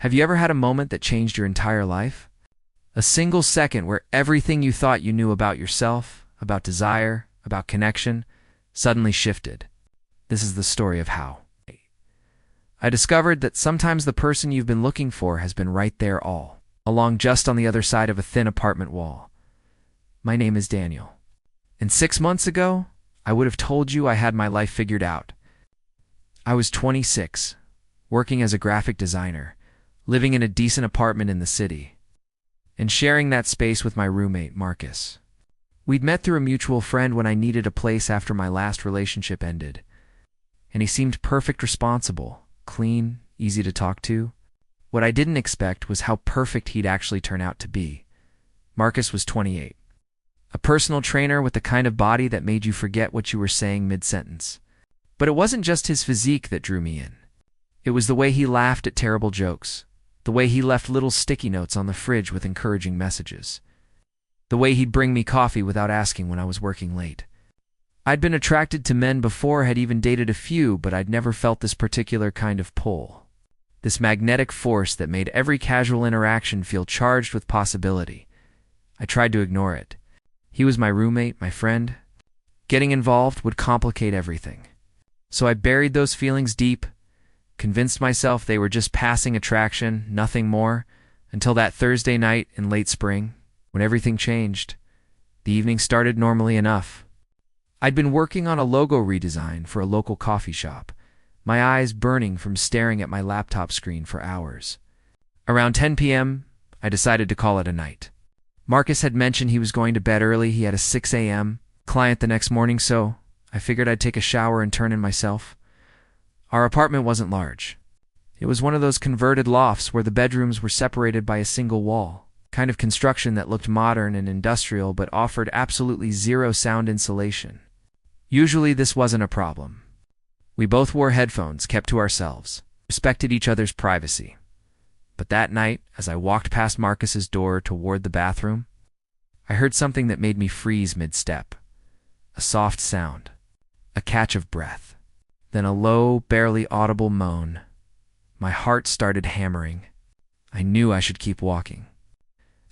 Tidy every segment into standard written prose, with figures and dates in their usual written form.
Have you ever had a moment that changed your entire life? A single second where everything you thought you knew about yourself, about desire, about connection, suddenly shifted. This is the story of how. I discovered that sometimes the person you've been looking for has been right there all along, just on the other side of a thin apartment wall. My name is Daniel. And 6 months ago, I would have told you I had my life figured out. I was 26, working as a graphic designer, living in a decent apartment in the city, and sharing that space with my roommate, Marcus. We'd met through a mutual friend when I needed a place after my last relationship ended, and he seemed perfect, responsible, clean, easy to talk to. What I didn't expect was how perfect he'd actually turn out to be. Marcus was 28. A personal trainer with the kind of body that made you forget what you were saying mid-sentence. But it wasn't just his physique that drew me in. It was the way he laughed at terrible jokes, the way he left little sticky notes on the fridge with encouraging messages, the way he'd bring me coffee without asking when I was working late. I'd been attracted to men before, had even dated a few, but I'd never felt this particular kind of pull. This magnetic force that made every casual interaction feel charged with possibility. I tried to ignore it. He was my roommate, my friend. Getting involved would complicate everything. So I buried those feelings deep, convinced myself they were just passing attraction, nothing more, until that Thursday night in late spring, when everything changed. The evening started normally enough. I'd been working on a logo redesign for a local coffee shop, my eyes burning from staring at my laptop screen for hours. Around 10 p.m., I decided to call it a night. Marcus had mentioned he was going to bed early. He had a 6 a.m. client the next morning, so I figured I'd take a shower and turn in myself. Our apartment wasn't large. It was one of those converted lofts where the bedrooms were separated by a single wall, kind of construction that looked modern and industrial but offered absolutely zero sound insulation. Usually this wasn't a problem. We both wore headphones, kept to ourselves, respected each other's privacy. But that night, as I walked past Marcus's door toward the bathroom, I heard something that made me freeze mid-step. A soft sound, a catch of breath, then a low, barely audible moan. My heart started hammering. I knew I should keep walking.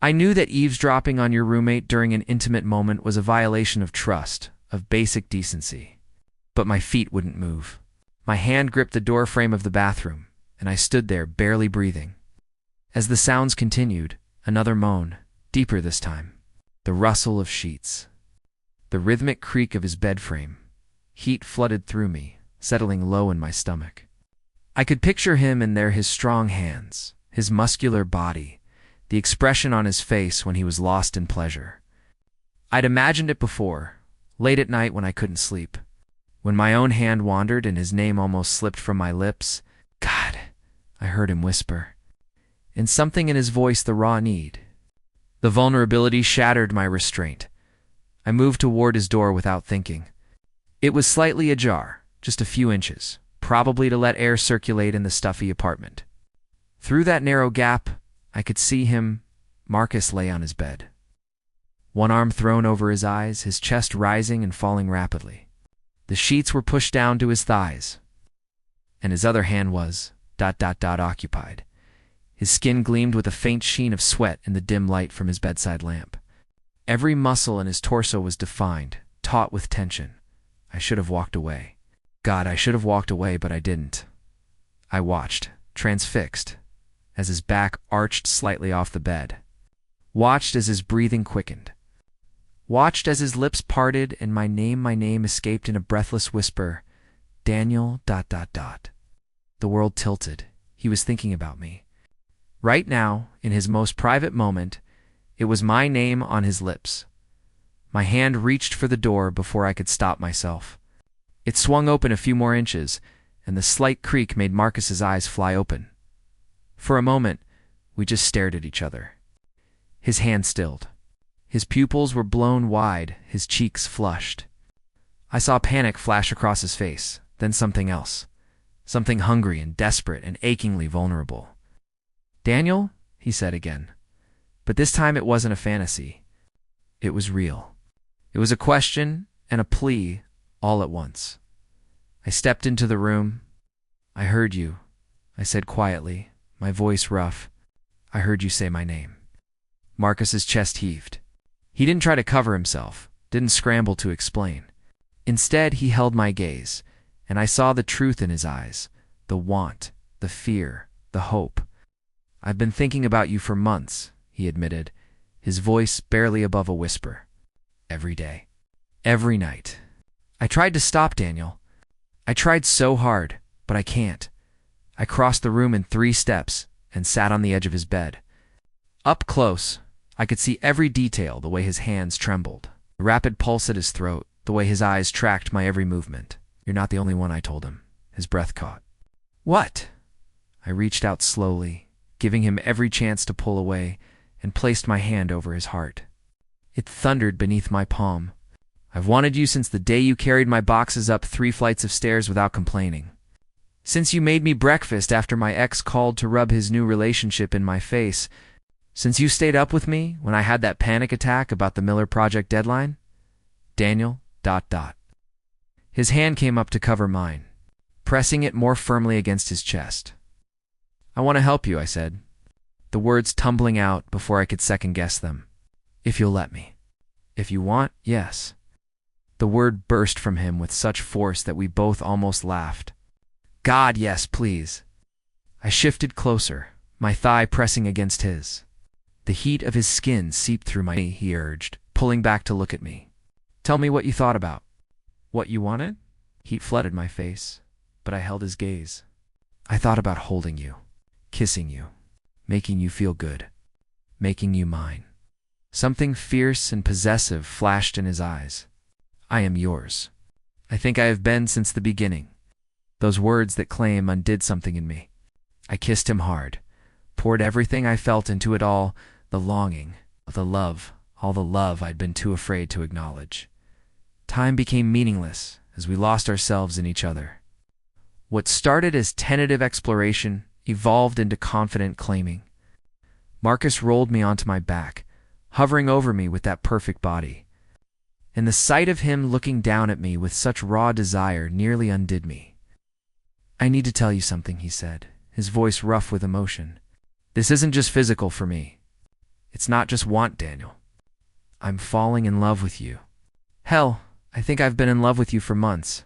I knew that eavesdropping on your roommate during an intimate moment was a violation of trust, of basic decency. But my feet wouldn't move. My hand gripped the door frame of the bathroom, and I stood there, barely breathing. As the sounds continued, another moan, deeper this time. The rustle of sheets. The rhythmic creak of his bed frame. Heat flooded through me, settling low in my stomach. I could picture him in there, his strong hands, his muscular body, the expression on his face when he was lost in pleasure. I'd imagined it before, late at night when I couldn't sleep. When my own hand wandered and his name almost slipped from my lips. God, I heard him whisper. And something in his voice, the raw need. The vulnerability shattered my restraint. I moved toward his door without thinking. It was slightly ajar, just a few inches, probably to let air circulate in the stuffy apartment. Through that narrow gap, I could see him. Marcus lay on his bed. One arm thrown over his eyes, his chest rising and falling rapidly. The sheets were pushed down to his thighs, and his other hand was ... occupied. His skin gleamed with a faint sheen of sweat in the dim light from his bedside lamp. Every muscle in his torso was defined, taut with tension. I should have walked away. God, I should have walked away, but I didn't. I watched, transfixed, as his back arched slightly off the bed. Watched as his breathing quickened. Watched as his lips parted and my name escaped in a breathless whisper. Daniel ... The world tilted. He was thinking about me. Right now, in his most private moment, it was my name on his lips. My hand reached for the door before I could stop myself. It swung open a few more inches, and the slight creak made Marcus's eyes fly open. For a moment, we just stared at each other. His hand stilled. His pupils were blown wide, his cheeks flushed. I saw panic flash across his face, then something else. Something hungry and desperate and achingly vulnerable. Daniel, he said again. But this time it wasn't a fantasy. It was real. It was a question and a plea all at once. I stepped into the room. I heard you, I said quietly, my voice rough. "I heard you say my name." Marcus's chest heaved. He didn't try to cover himself, didn't scramble to explain. Instead, he held my gaze, and I saw the truth in his eyes, the want, the fear, the hope. "I've been thinking about you for months," he admitted, his voice barely above a whisper. "Every day. Every night. I tried to stop, Daniel. I tried so hard, but I can't." I crossed the room in 3 steps and sat on the edge of his bed. Up close, I could see every detail, the way his hands trembled, the rapid pulse at his throat, the way his eyes tracked my every movement. "You're not the only one," I told him. His breath caught. "What?" I reached out slowly, giving him every chance to pull away, and placed my hand over his heart. It thundered beneath my palm. "I've wanted you since the day you carried my boxes up 3 flights of stairs without complaining. Since you made me breakfast after my ex called to rub his new relationship in my face. Since you stayed up with me when I had that panic attack about the Miller Project deadline. Daniel, ... His hand came up to cover mine, pressing it more firmly against his chest. "I want to help you," I said, the words tumbling out before I could second-guess them. "If you'll let me." "If you want, yes." The word burst from him with such force that we both almost laughed. "God, yes, please." I shifted closer, my thigh pressing against his. The heat of his skin seeped through my knee, he urged, pulling back to look at me. "Tell me what you thought about." "What you wanted?" Heat flooded my face, but I held his gaze. "I thought about holding you, kissing you, making you feel good, making you mine." Something fierce and possessive flashed in his eyes. "I am yours. I think I have been since the beginning." Those words that claim undid something in me. I kissed him hard, poured everything I felt into it, all the longing, the love, all the love I'd been too afraid to acknowledge. Time became meaningless as we lost ourselves in each other. What started as tentative exploration evolved into confident claiming. Marcus rolled me onto my back, hovering over me with that perfect body. And the sight of him looking down at me with such raw desire nearly undid me. "I need to tell you something," he said, his voice rough with emotion. "This isn't just physical for me. It's not just want, Daniel. I'm falling in love with you. Hell, I think I've been in love with you for months."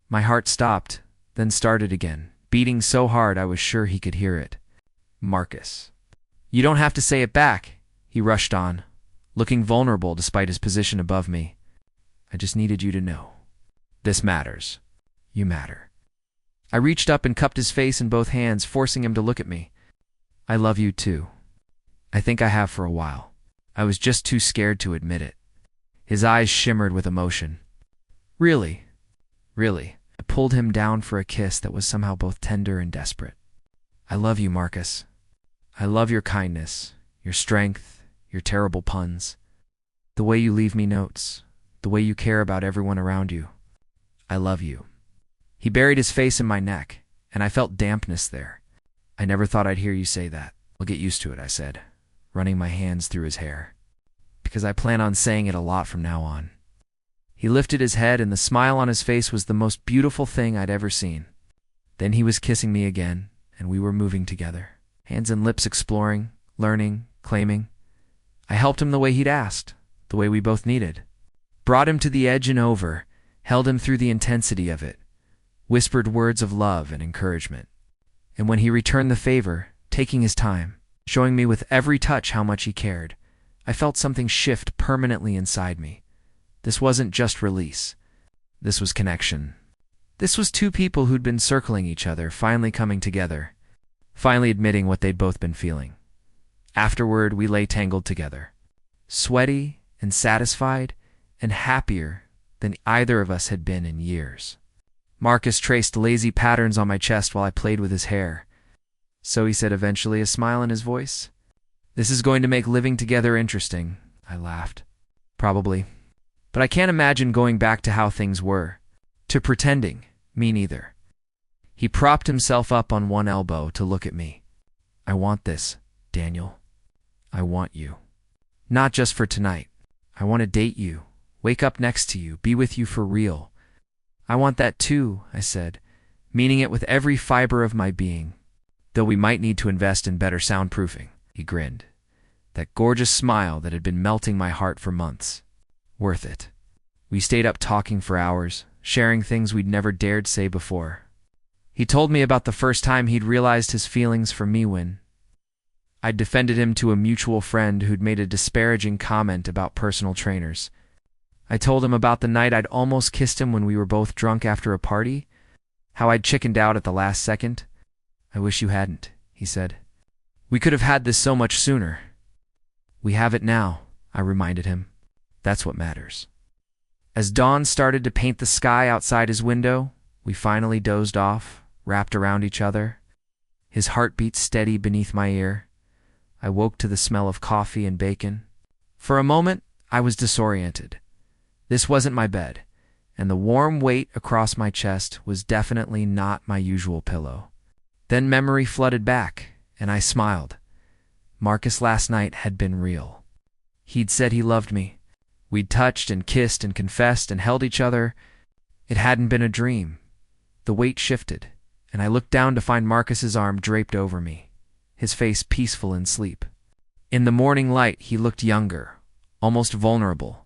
My heart stopped, then started again, beating so hard I was sure he could hear it. "Marcus." "You don't have to say it back," he rushed on, looking vulnerable despite his position above me. "I just needed you to know. This matters. You matter." I reached up and cupped his face in both hands, forcing him to look at me. "I love you too. I think I have for a while. I was just too scared to admit it." His eyes shimmered with emotion. "Really? Really?" I pulled him down for a kiss that was somehow both tender and desperate. "I love you, Marcus. I love your kindness, your strength, your terrible puns, the way you leave me notes, the way you care about everyone around you. I love you." He buried his face in my neck, and I felt dampness there. "I never thought I'd hear you say that." "I'll get used to it," I said, running my hands through his hair, "because I plan on saying it a lot from now on." He lifted his head, and the smile on his face was the most beautiful thing I'd ever seen. Then he was kissing me again, and we were moving together, hands and lips exploring, learning, claiming. I helped him the way he'd asked, the way we both needed. Brought him to the edge and over, held him through the intensity of it, whispered words of love and encouragement. And when he returned the favor, taking his time, showing me with every touch how much he cared, I felt something shift permanently inside me. This wasn't just release. This was connection. This was 2 people who'd been circling each other, finally coming together, finally admitting what they'd both been feeling. Afterward, we lay tangled together, sweaty and satisfied and happier than either of us had been in years. Marcus traced lazy patterns on my chest while I played with his hair. "So," he said eventually, a smile in his voice, "this is going to make living together interesting." I laughed. "Probably. But I can't imagine going back to how things were. To pretending. Me neither." He propped himself up on one elbow to look at me. "I want this, Daniel. I want you. Not just for tonight. I want to date you, wake up next to you, be with you for real." "I want that too," I said, meaning it with every fiber of my being. though we might need to invest in better soundproofing. He grinned. That gorgeous smile that had been melting my heart for months. Worth it. We stayed up talking for hours, sharing things we'd never dared say before. He told me about the first time he'd realized his feelings for me when I'd defended him to a mutual friend who'd made a disparaging comment about personal trainers. I told him about the night I'd almost kissed him when we were both drunk after a party, how I'd chickened out at the last second. I wish you hadn't, he said. We could have had this so much sooner. We have it now, I reminded him. That's what matters. As dawn started to paint the sky outside his window, we finally dozed off, wrapped around each other. His heartbeat steady beneath my ear. I woke to the smell of coffee and bacon. For a moment, I was disoriented. This wasn't my bed, and the warm weight across my chest was definitely not my usual pillow. Then memory flooded back, and I smiled. Marcus last night had been real. He'd said he loved me. We'd touched and kissed and confessed and held each other. It hadn't been a dream. The weight shifted, and I looked down to find Marcus's arm draped over me, his face peaceful in sleep. In the morning light, he looked younger, almost vulnerable.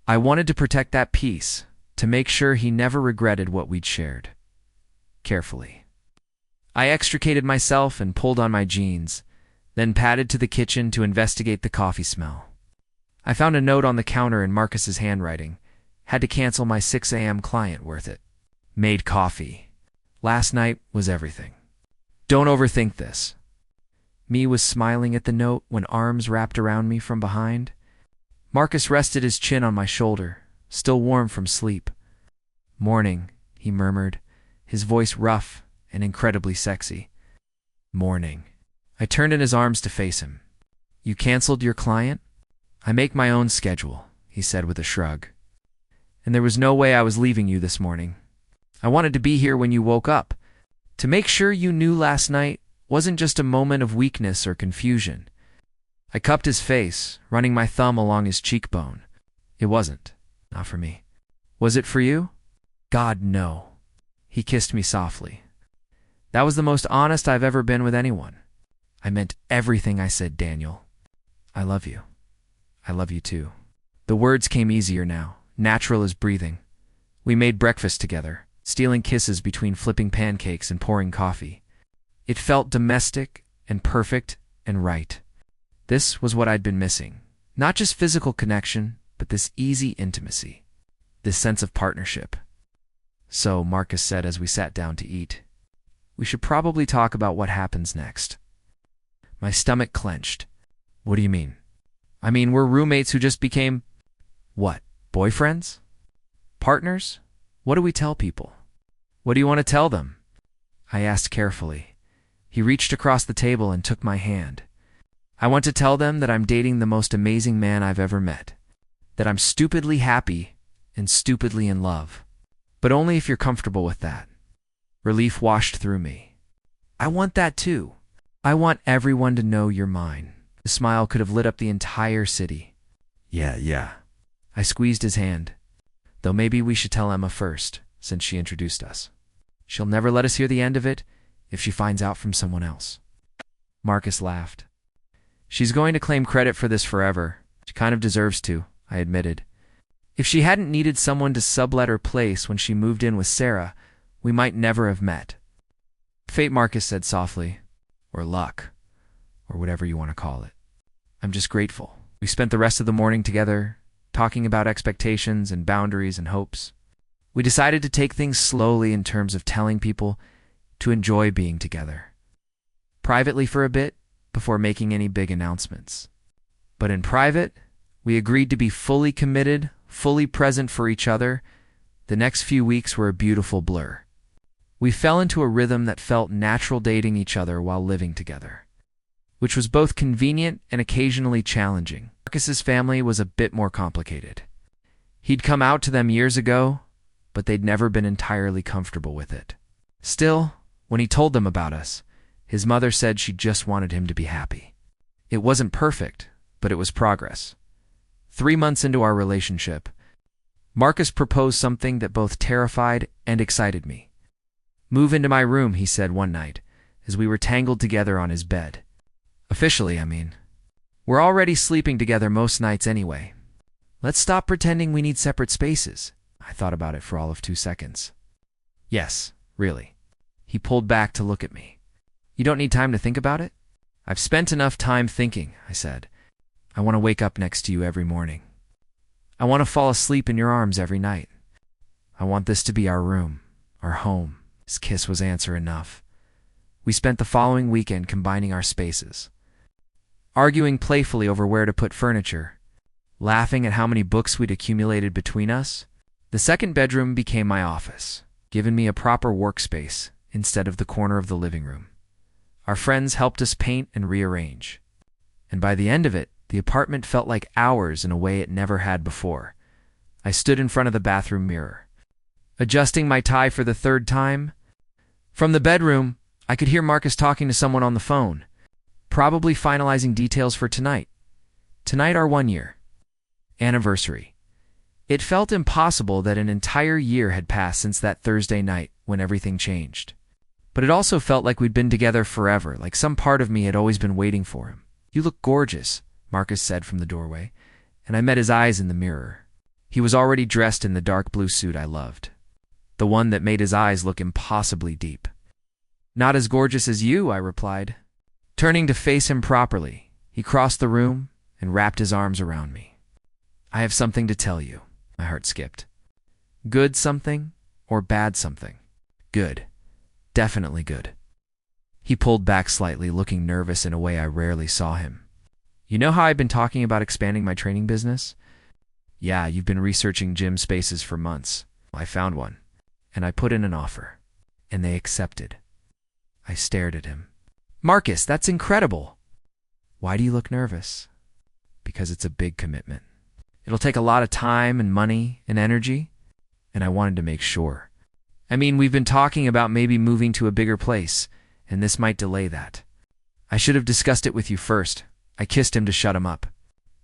I wanted to protect that peace, to make sure he never regretted what we'd shared. Carefully. I extricated myself and pulled on my jeans, then padded to the kitchen to investigate the coffee smell. I found a note on the counter in Marcus's handwriting. Had to cancel my 6 a.m. client. Worth it. Made coffee. Last night was everything. Don't overthink this. Me was smiling at the note when arms wrapped around me from behind. Marcus rested his chin on my shoulder, still warm from sleep. Morning, he murmured, his voice rough and incredibly sexy. Morning. I turned in his arms to face him. You canceled your client? I make my own schedule, he said with a shrug. And there was no way I was leaving you this morning. I wanted to be here when you woke up, to make sure you knew last night wasn't just a moment of weakness or confusion. I cupped his face, running my thumb along his cheekbone. It wasn't. Not for me. Was it for you? God, no. He kissed me softly. That was the most honest I've ever been with anyone. I meant everything I said, Daniel. I love you. I love you too. The words came easier now, natural as breathing. We made breakfast together, stealing kisses between flipping pancakes and pouring coffee. It felt domestic and perfect and right. This was what I'd been missing. Not just physical connection, but this easy intimacy. This sense of partnership. So, Marcus said as we sat down to eat, we should probably talk about what happens next. My stomach clenched. What do you mean? I mean, we're roommates who just became, what, boyfriends? Partners? What do we tell people? What do you want to tell them? I asked carefully. He reached across the table and took my hand. I want to tell them that I'm dating the most amazing man I've ever met. That I'm stupidly happy and stupidly in love. But only if you're comfortable with that. Relief washed through me. I want that too. I want everyone to know you're mine. The smile could have lit up the entire city. Yeah. I squeezed his hand. Though maybe we should tell Emma first, since she introduced us. She'll never let us hear the end of it if she finds out from someone else. Marcus laughed. She's going to claim credit for this forever. She kind of deserves to, I admitted. If she hadn't needed someone to sublet her place when she moved in with Sarah, we might never have met. Fate, Marcus said softly. Or luck. Or whatever you want to call it. I'm just grateful. We spent the rest of the morning together, talking about expectations and boundaries and hopes. We decided to take things slowly in terms of telling people to enjoy being together. Privately for a bit, before making any big announcements. But in private, we agreed to be fully committed, fully present for each other. The next few weeks were a beautiful blur. We fell into a rhythm that felt natural, dating each other while living together, which was both convenient and occasionally challenging. Marcus's family was a bit more complicated. He'd come out to them years ago, but they'd never been entirely comfortable with it. Still, when he told them about us, his mother said she just wanted him to be happy. It wasn't perfect, but it was progress. 3 months into our relationship, Marcus proposed something that both terrified and excited me. Move into my room, he said one night, as we were tangled together on his bed. Officially, I mean. We're already sleeping together most nights anyway. Let's stop pretending we need separate spaces. I thought about it for all of 2 seconds. Yes, really. He pulled back to look at me. You don't need time to think about it? I've spent enough time thinking, I said. I want to wake up next to you every morning. I want to fall asleep in your arms every night. I want this to be our room, our home. His kiss was answer enough. We spent the following weekend combining our spaces, arguing playfully over where to put furniture, laughing at how many books we'd accumulated between us. The second bedroom became my office, giving me a proper workspace instead of the corner of the living room. Our friends helped us paint and rearrange. And by the end of it, the apartment felt like ours in a way it never had before. I stood in front of the bathroom mirror, adjusting my tie for the 3rd time. From the bedroom, I could hear Marcus talking to someone on the phone, probably finalizing details for tonight. Tonight, our 1-year anniversary. It felt impossible that an entire year had passed since that Thursday night when everything changed. But it also felt like we'd been together forever, like some part of me had always been waiting for him. You look gorgeous, Marcus said from the doorway, and I met his eyes in the mirror. He was already dressed in the dark blue suit I loved, the one that made his eyes look impossibly deep. Not as gorgeous as you, I replied. Turning to face him properly, he crossed the room and wrapped his arms around me. I have something to tell you. My heart skipped. Good something or bad something? Good. Definitely good. He pulled back slightly, looking nervous in a way I rarely saw him. You know how I've been talking about expanding my training business? Yeah, you've been researching gym spaces for months. I found one, and I put in an offer, and they accepted. I stared at him. Marcus, that's incredible. Why do you look nervous? Because it's a big commitment. It'll take a lot of time and money and energy, and I wanted to make sure. I mean, we've been talking about maybe moving to a bigger place, and this might delay that. I should have discussed it with you first. I kissed him to shut him up.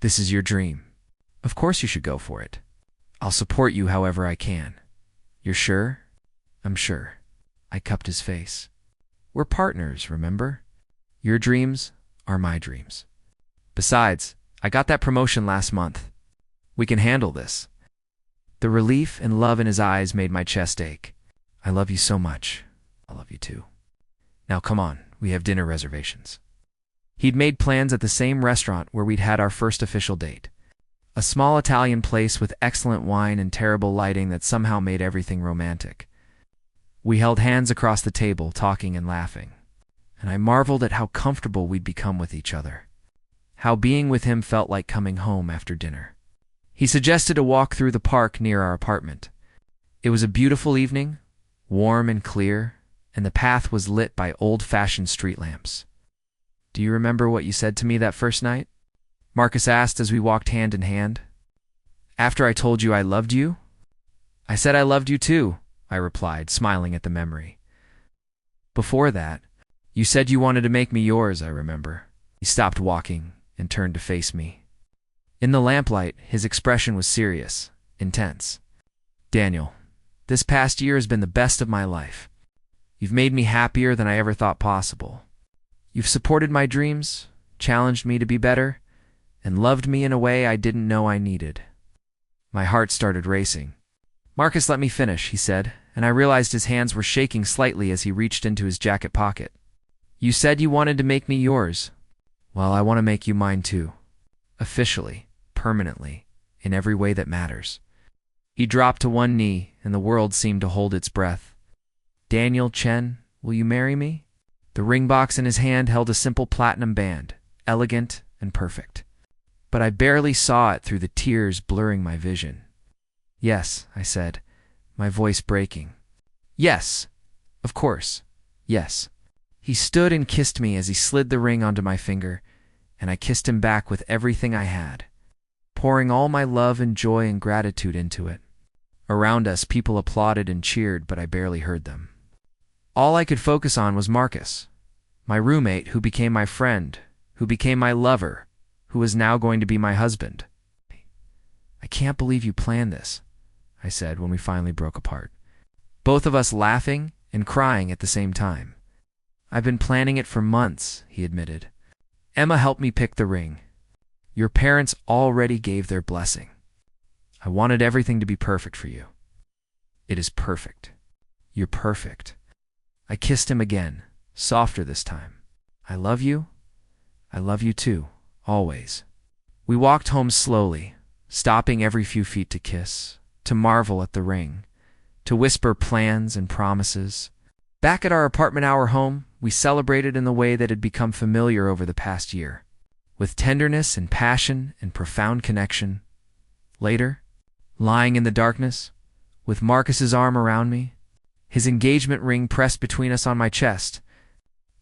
This is your dream. Of course you should go for it. I'll support you however I can. You're sure? I'm sure. I cupped his face. We're partners, remember? Your dreams are my dreams. Besides, I got that promotion last month. We can handle this. The relief and love in his eyes made my chest ache. I love you so much. I love you too. Now come on, we have dinner reservations. He'd made plans at the same restaurant where we'd had our first official date. A small Italian place with excellent wine and terrible lighting that somehow made everything romantic. We held hands across the table, talking and laughing, and I marveled at how comfortable we'd become with each other. How being with him felt like coming home after dinner. He suggested a walk through the park near our apartment. It was a beautiful evening, warm and clear, and the path was lit by old-fashioned street lamps. Do you remember what you said to me that first night? Marcus asked as we walked hand in hand. After I told you I loved you? I said I loved you too, I replied, smiling at the memory. Before that, you said you wanted to make me yours, I remember. He stopped walking and turned to face me. In the lamplight, his expression was serious, intense. Daniel, this past year has been the best of my life. You've made me happier than I ever thought possible. You've supported my dreams, challenged me to be better, and loved me in a way I didn't know I needed. My heart started racing. Marcus, let me finish, he said, and I realized his hands were shaking slightly as he reached into his jacket pocket. You said you wanted to make me yours. Well, I want to make you mine too. Officially, permanently, in every way that matters. He dropped to one knee, and the world seemed to hold its breath. Daniel Chen, will you marry me? The ring box in his hand held a simple platinum band, elegant and perfect. But I barely saw it through the tears blurring my vision. Yes, I said, my voice breaking. Yes, of course, yes. He stood and kissed me as he slid the ring onto my finger, and I kissed him back with everything I had, pouring all my love and joy and gratitude into it. Around us, people applauded and cheered, but I barely heard them. All I could focus on was Marcus, my roommate who became my friend, who became my lover, who was now going to be my husband. I can't believe you planned this, I said when we finally broke apart, both of us laughing and crying at the same time. I've been planning it for months, he admitted. Emma helped me pick the ring. Your parents already gave their blessing. I wanted everything to be perfect for you. It is perfect. You're perfect. I kissed him again, softer this time. I love you. I love you too, always. We walked home slowly, stopping every few feet to kiss, to marvel at the ring, to whisper plans and promises. Back at our apartment hour home, we celebrated in the way that had become familiar over the past year, with tenderness and passion and profound connection. Later, lying in the darkness, with Marcus's arm around me, his engagement ring pressed between us on my chest,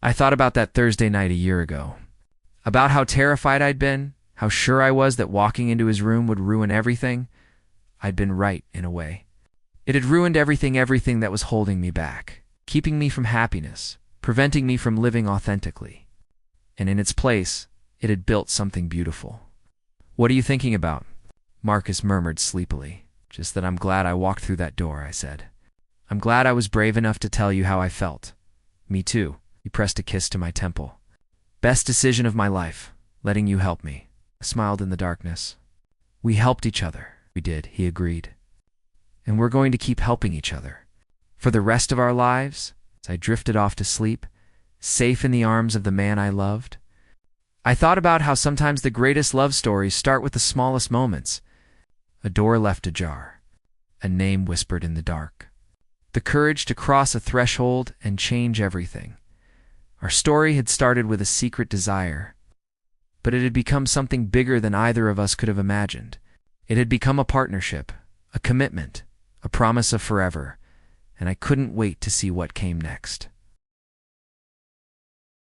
I thought about that Thursday night a year ago, about how terrified I'd been, how sure I was that walking into his room would ruin everything. I'd been right, in a way. It had ruined everything that was holding me back, keeping me from happiness, preventing me from living authentically. And in its place, it had built something beautiful. What are you thinking about? Marcus murmured sleepily. Just that I'm glad I walked through that door, I said. I'm glad I was brave enough to tell you how I felt. Me too. He pressed a kiss to my temple. Best decision of my life, letting you help me. I smiled in the darkness. We helped each other. We did, he agreed. And we're going to keep helping each other. For the rest of our lives, as I drifted off to sleep, safe in the arms of the man I loved, I thought about how sometimes the greatest love stories start with the smallest moments. A door left ajar, a name whispered in the dark, the courage to cross a threshold and change everything. Our story had started with a secret desire, but it had become something bigger than either of us could have imagined. It had become a partnership, a commitment, a promise of forever, and I couldn't wait to see what came next.